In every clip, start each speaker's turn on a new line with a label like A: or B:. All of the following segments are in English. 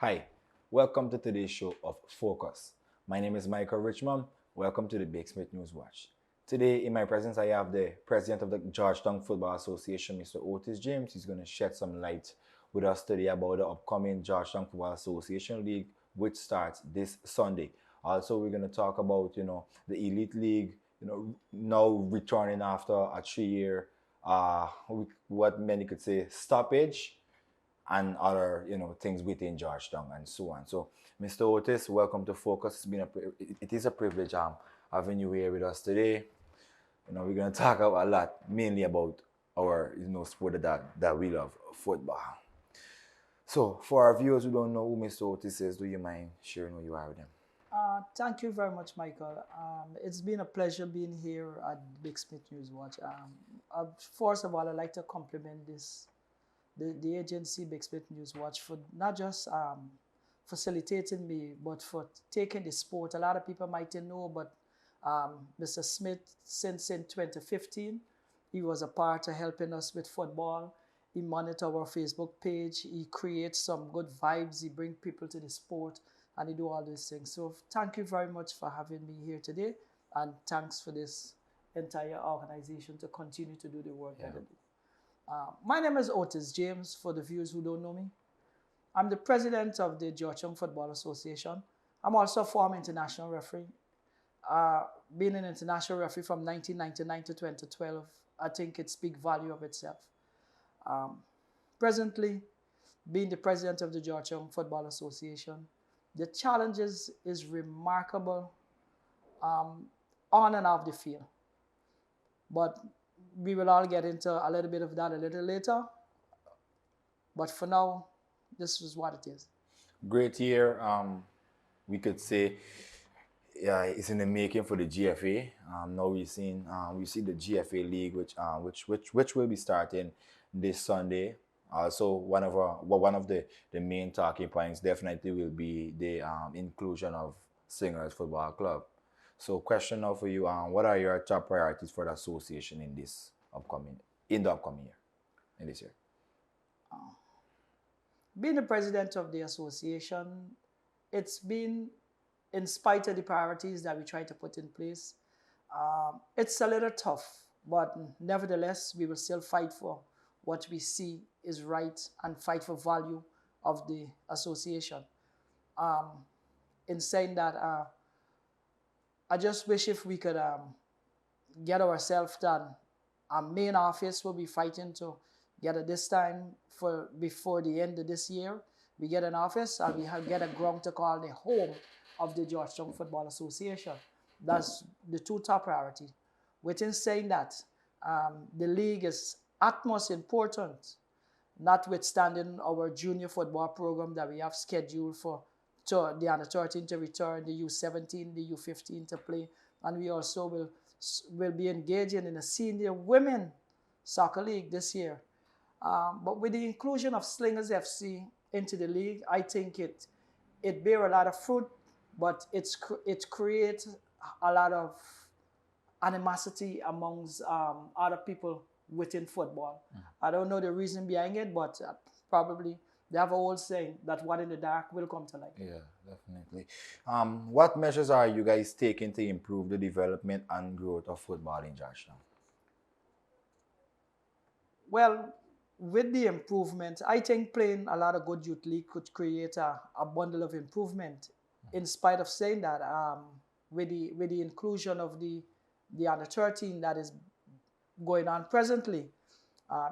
A: Hi, welcome to today's show of Focus. My name is Michael Richmond. Welcome to the Big Smith News Watch. Today, in my presence, I have the president of the Georgetown Football Association, Mr. Otis James. He's going to shed some light with us today about the upcoming Georgetown Football Association League, which starts this Sunday. Also, we're going to talk about, the Elite League, now returning after a 3 year, what many could say, stoppage and other things within Georgetown and so on. So, Mr. Otis, welcome to Focus. It is a privilege having you here with us today. We're gonna talk a lot, mainly about our sport that we love, football. So, for our viewers who don't know who Mr. Otis is, do you mind sharing who you are with them?
B: Thank you very much, Michael. It's been a pleasure being here at Big Smith News Watch. First of all, I'd like to compliment the agency Big Smith News Watch for not just facilitating me, but for taking the sport. A lot of people might not know, but Mr. Smith, since in 2015, he was a part of helping us with football. He monitors our Facebook page. He creates some good vibes. He brings people to the sport, and he do all these things. So thank you very much for having me here today, and thanks for this entire organization to continue to do the work that they do. My name is Otis James, for the viewers who don't know me. I'm the president of the Georgetown Football Association. I'm also a former international referee. Being an international referee from 1999 to 2012, I think it speaks value of itself. Presently, being the president of the Georgetown Football Association, the challenges is remarkable on and off the field. But we will all get into a little bit of that a little later. But for now, this is what it is.
A: Great year. We could say it's in the making for the GFA. Now we see the GFA League, which will be starting this Sunday. Also, one of the main talking points definitely will be the inclusion of Singers Football Club. So, question now for you: what are your top priorities for the association in the upcoming year, in this year?
B: Being the president of the association, it's been, in spite of the priorities that we try to put in place, it's a little tough, but nevertheless, we will still fight for what we see is right and fight for value of the association. In saying that, I just wish if we could get ourselves done. Our main office will be fighting to get it this time for before the end of this year. We get an office and we get a ground to call the home of the Georgetown Football Association. That's the two top priorities. Within saying that, the league is utmost important, notwithstanding our junior football program that we have scheduled for the under 13 to return, the U17, the U15 to play, and we also will be engaging in a senior women soccer league this year. But with the inclusion of Slingers FC into the league, I think it bear a lot of fruit, but it creates a lot of animosity amongst other people within football. I don't know the reason behind it, but probably they have a old saying that what in the dark will come to light.
A: Yeah, definitely. What measures are you guys taking to improve the development and growth of football in Georgetown?
B: Well, with the improvement, I think playing a lot of good youth league could create a bundle of improvement. In spite of saying that, with the inclusion of the under 13 that is going on presently,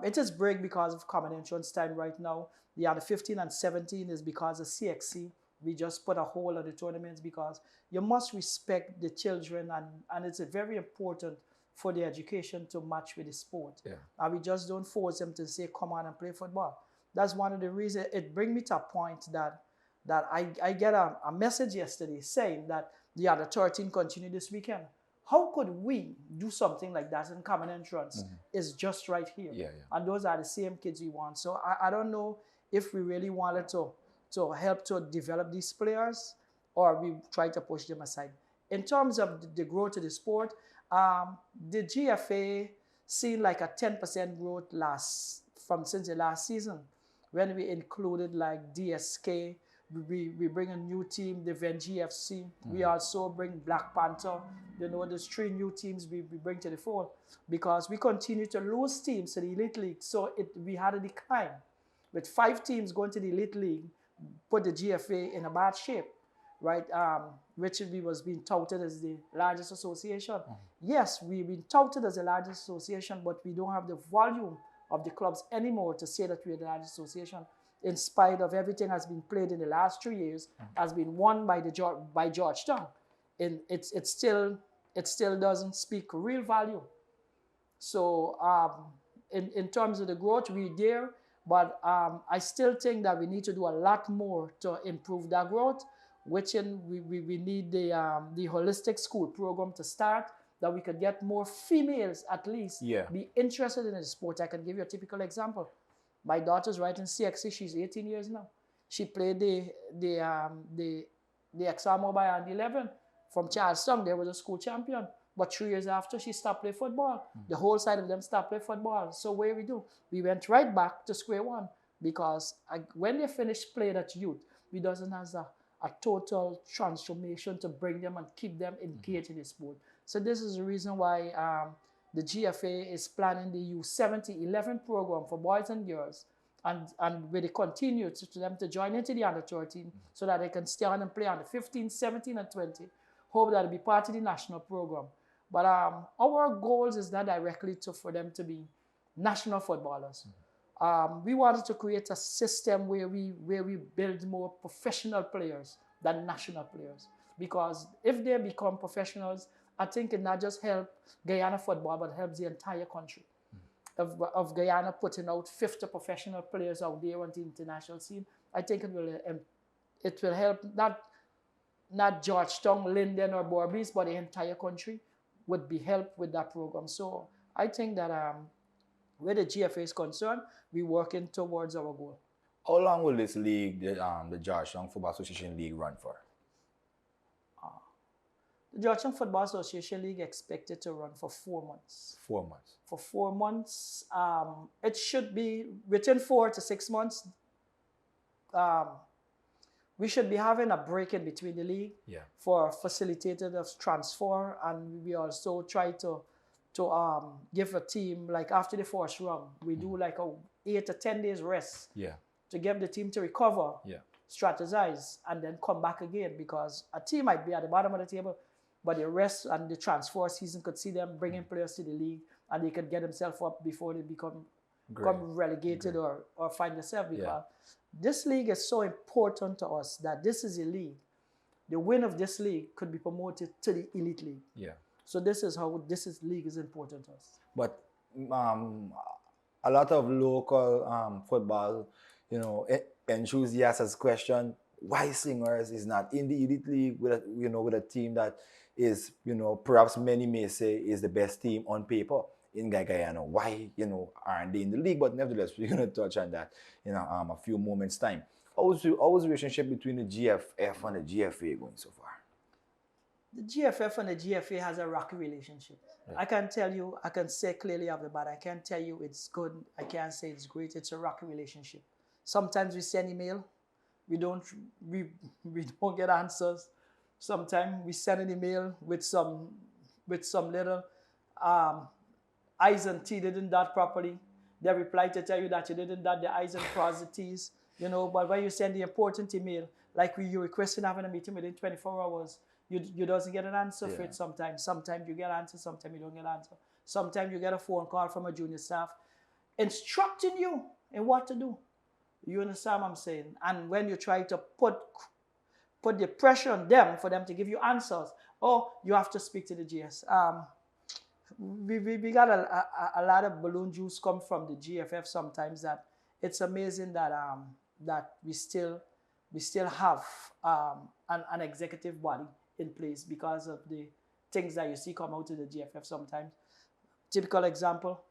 B: it is break because of common entrance time right now. The under 15 and 17 is because of CXC. We just put a hold on the tournaments because you must respect the children, and it's very important for the education to match with the sport.
A: Yeah.
B: And we just don't force them to say, come on and play football. That's one of the reasons it brings me to a point that I get a message yesterday saying that the under 13 continue this weekend. How could we do something like that in common entrance? Is just right here.
A: Yeah.
B: And those are the same kids we want. So I don't know if we really wanted to help to develop these players, or we try to push them aside. In terms of the growth of the sport, the GFA seen like a 10% growth since the last season, when we included like DSK, we bring a new team, the VNGFC. We also bring Black Panther. You know, there's 3 new teams we bring to the fold because we continue to lose teams to the Elite League. So we had a decline. With 5 teams going to the Elite League, put the GFA in a bad shape, right? Richmond was being touted as the largest association. Yes, we've been touted as the largest association, but we don't have the volume of the clubs anymore to say that we're the largest association. In spite of everything has been played in the last 3 years, has been won by Georgetown, and it still doesn't speak real value. So in terms of the growth, we're there, but I still think that we need to do a lot more to improve that growth. Which we need the holistic school program to start, that we could get more females at least be interested in the sport. I can give you a typical example. My daughter's right in CXC. She's 18 years now. She played the exam mobile and 11 from Charlestown. They were the school champion. But 3 years after, she stopped playing football. The whole side of them stopped playing football. So what do? We went right back to square one because when they finished playing at youth, we doesn't have a total transformation to bring them and keep them engaged in the sport. So this is the reason why the GFA is planning the U70-11 program for boys and girls, and where they continue to them to join into the under 13 so that they can stay on and play under 15, 17, and 20. Hope that it'll be part of the national program. But our goals is not directly for them to be national footballers. We wanted to create a system where we build more professional players than national players. Because if they become professionals, I think it not just help Guyana football, but helps the entire country. Of Guyana putting out 50 professional players out there on the international scene, I think it will help not Georgetown, Linden, or Borbies, but the entire country would be helped with that program. So I think that where the GFA is concerned, we're working towards our goal.
A: How long will this league, the Georgetown Football Association League, run for?
B: The Georgetown Football Association League expected to run for 4 months.
A: 4 months.
B: For 4 months. It should be within 4 to 6 months. We should be having a break in between the league for facilitated of transfer, and we also try to give a team, like after the first round, we do like a 8 to 10 days rest to give the team to recover, strategize, and then come back again, because a team might be at the bottom of the table, but the rest and the transfer season could see them bringing players to the league, and they could get themselves up before they become relegated or find themselves, because this league is so important to us that this is a league. The win of this league could be promoted to the Elite League. So this is how league is important to us.
A: But a lot of local football, enthusiasts question why Slingers is not in the Elite League with a team that is, perhaps many may say is the best team on paper in Guyana. Why, aren't they in the league? But nevertheless, we're going to touch on that in a few moments' time. How's the relationship between the GFF and the GFA going so far?
B: The GFF and the GFA has a rocky relationship. I can say clearly of it, but I can't tell you it's good. I can't say it's great. It's a rocky relationship. Sometimes we send email. We don't get answers. Sometimes we send an email with some little I's and T didn't dot properly. They reply to tell you that you didn't dot the I's and cross the T's. But when you send the important email, like you requesting having a meeting within 24 hours, you doesn't get an answer for it sometimes. Sometimes you get an answer, sometimes you don't get an answer. Sometimes you get a phone call from a junior staff instructing you in what to do. You understand what I'm saying? And when you try to put the pressure on them for them to give you answers, you have to speak to the GS. We got a lot of balloon juice come from the GFF sometimes, that it's amazing that that we still have an executive body in place because of the things that you see come out of the GFF sometimes. Typical example,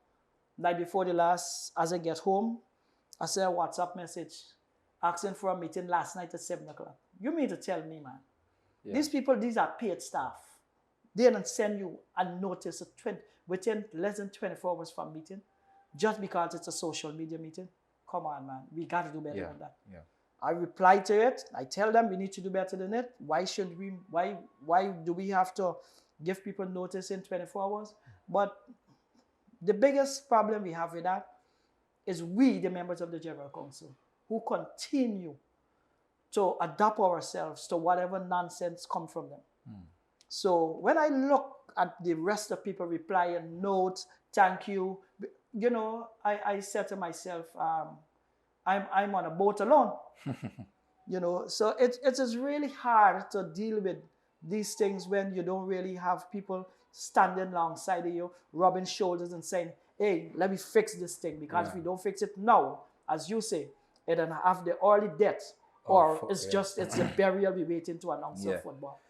B: night before the last, as I get home, I sent a WhatsApp message asking for a meeting last night at 7 o'clock. You mean to tell me, man? These people, these are paid staff. They don't send you a notice within less than 24 hours from meeting just because it's a social media meeting. Come on, man. We got to do better than that. I reply to it. I tell them we need to do better than it. Why should we? Why do we have to give people notice in 24 hours? But the biggest problem we have with that is we, the members of the General Council, who continue to adapt ourselves to whatever nonsense comes from them. So when I look at the rest of people replying notes, thank you, you know, I said to myself, I'm on a boat alone. You know, so it is really hard to deal with these things when you don't really have people standing alongside of you, rubbing shoulders and saying, hey, let me fix this thing, because if we don't fix it now, as you say, it'll have the early death, or it's a burial we waiting to announce of football.